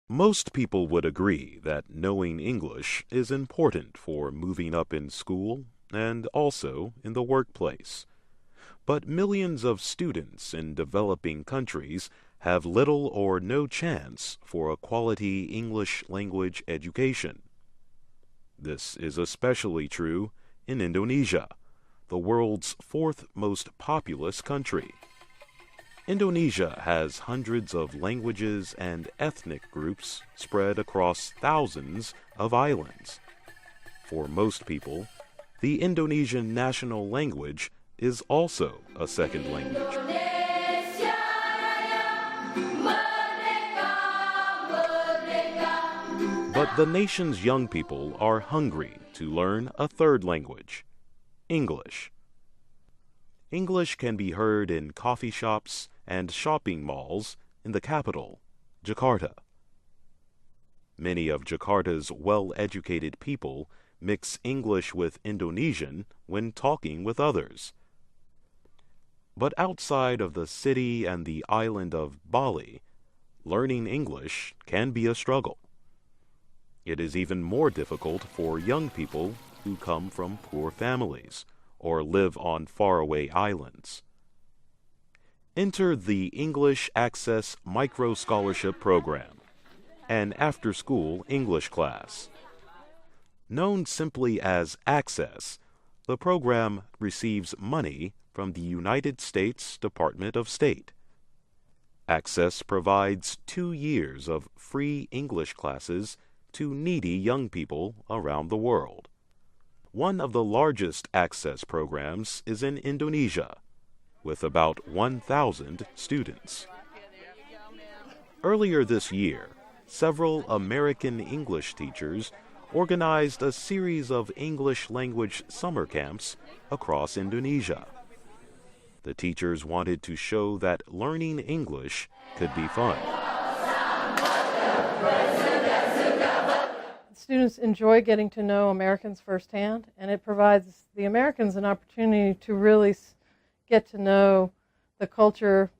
Most people would agree that knowing English is important for moving up in school and also in the workplace. But millions of students in developing countries have little or no chance for a quality English language education. This is especially true in Indonesia, the world's fourth most populous country. Indonesia has hundreds of languages and ethnic groups spread across thousands of islands. For most people, the Indonesian national language is also a second language. But the nation's young people are hungry to learn a third language, English. English can be heard in coffee shops and shopping malls in the capital, Jakarta. Many of Jakarta's well-educated people mix English with Indonesian when talking with others. But outside of the city and the island of Bali, learning English can be a struggle. It is even more difficult for young people who come from poor families or live on faraway islands. Enter the English Access Micro Scholarship Program, an after-school English class. Known simply as Access, the program receives money from the United States Department of State. Access provides 2 years of free English classes to needy young people around the world. One of the largest Access programs is in Indonesia, with about 1,000 students. Earlier this year, several American English teachers organized a series of English language summer camps across Indonesia. The teachers wanted to show that learning English could be fun. Students enjoy getting to know Americans firsthand, and it provides the Americans an opportunity to really get to know the culture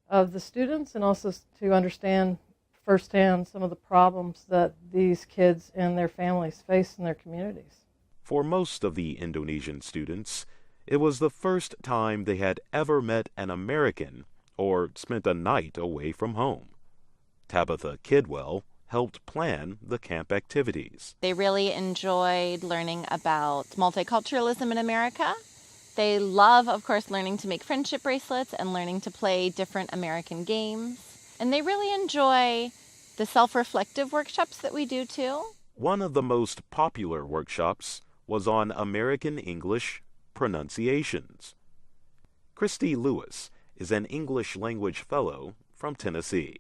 of the students and also to understand firsthand some of the problems that these kids and their families face in their communities. For most of the Indonesian students, it was the first time they had ever met an American or spent a night away from home. Tabitha Kidwell helped plan the camp activities. They really enjoyed learning about multiculturalism in America. They love, of course, learning to make friendship bracelets and learning to play different American games. And they really enjoy the self-reflective workshops that we do too. One of the most popular workshops was on American English pronunciations. Christy Lewis is an English language fellow from Tennessee.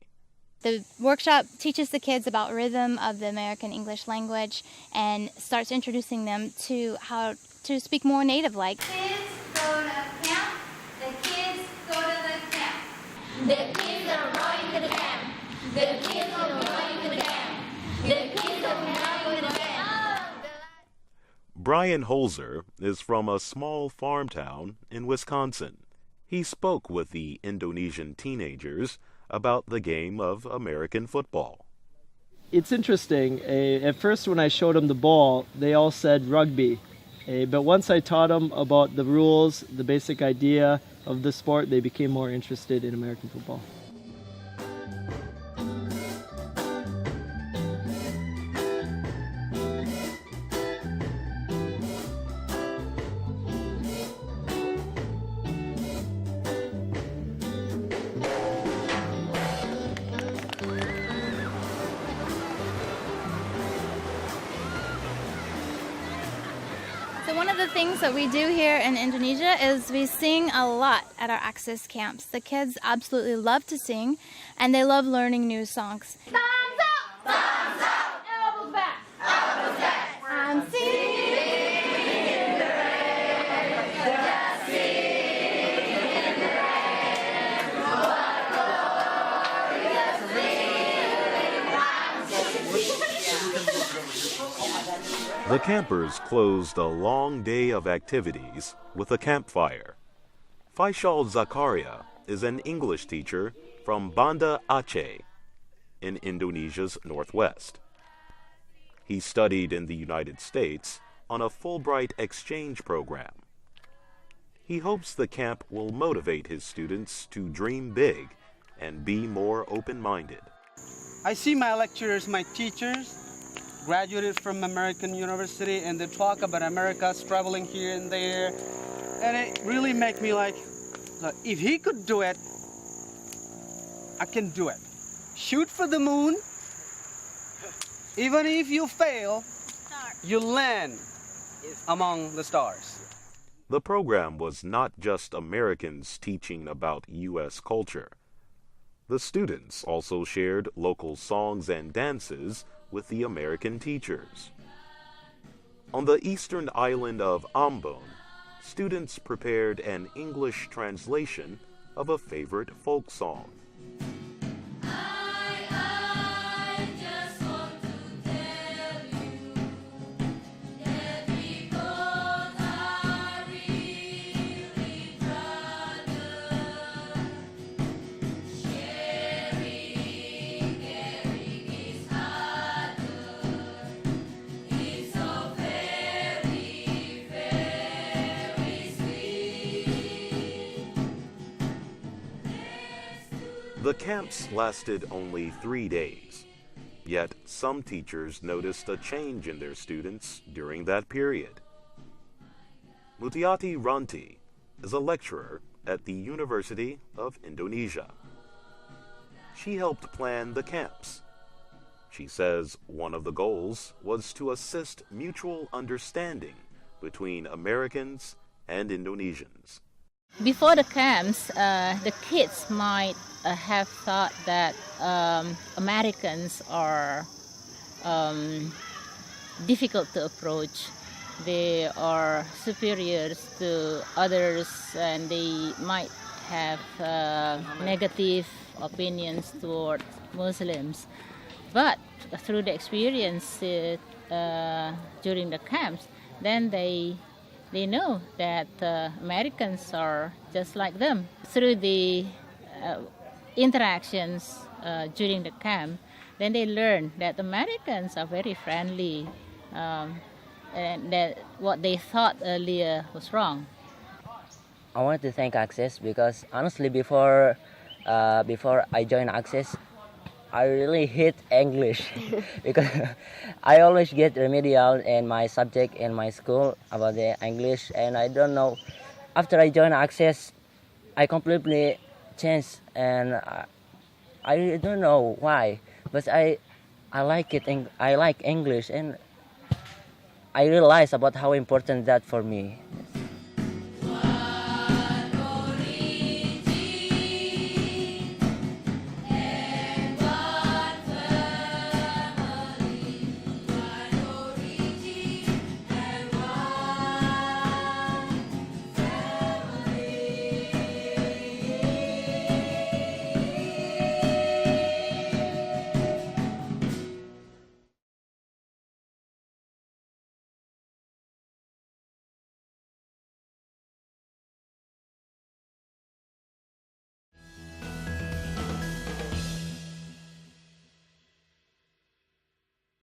The workshop teaches the kids about rhythm of the American English language and starts introducing them to how to speak more native-like. Kids go to camp. The kids go to the camp. The kids are going to the camp. The kids are going to the camp. The kids are going to the camp. Brian Holzer is from a small farm town in Wisconsin. He spoke with the Indonesian teenagers about the game of American football. It's interesting. At first when I showed them the ball, they all said rugby. But once I taught them about the rules, the basic idea of the sport, they became more interested in American football. So one of the things that we do here in Indonesia is we sing a lot at our Access camps. The kids absolutely love to sing, and they love learning new songs. Thumbs up! Thumbs up! Elbows back! Elbows back! I'm singing the rain. Just sing in the rain. What a glorious feeling. I'm singing. The campers closed a long day of activities with a campfire. Faisal Zakaria is an English teacher from Banda Aceh. in Indonesia's northwest. He studied in the United States on a Fulbright exchange program. He hopes the camp will motivate his students to dream big and be more open-minded. I see my lecturers, my teachers, graduated from American University, and they talk about America's traveling here and there, and it really makes me like, if he could do it, I can do it. Shoot for the moon. Even if you fail, you land among the stars. The program was not just Americans teaching about U.S. culture. The students also shared local songs and dances with the American teachers. On the eastern island of Ambon, students prepared an English translation of a favorite folk song. The camps lasted only 3 days, yet some teachers noticed a change in their students during that period. Mutiati Ranti is a lecturer at the University of Indonesia. She helped plan the camps. She says one of the goals was to assist mutual understanding between Americans and Indonesians. Before the camps, the kids might have thought that Americans are difficult to approach. They are superiors to others, and they might have negative opinions toward Muslims. But through the experience during the camps, then they know that Americans are just like them. Through the interactions during the camp, then they learn that Americans are very friendly, and that what they thought earlier was wrong. I wanted to thank Access because honestly, before I joined Access, I really hate English because I always get remedial in my subject in my school about the English, and I don't know. After I joined Access, I completely changed, and I don't know why, but I like it. I like English, and I realize about how important that for me.